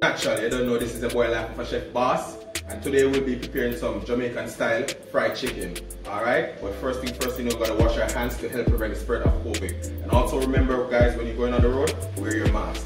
Naturally, you don't know, this is a boy life of a chef boss, and today we'll be preparing some Jamaican style fried chicken. Alright, but first thing first, you gotta wash your hands to help prevent the spread of COVID. And also remember guys, when you're going on the road, wear your mask.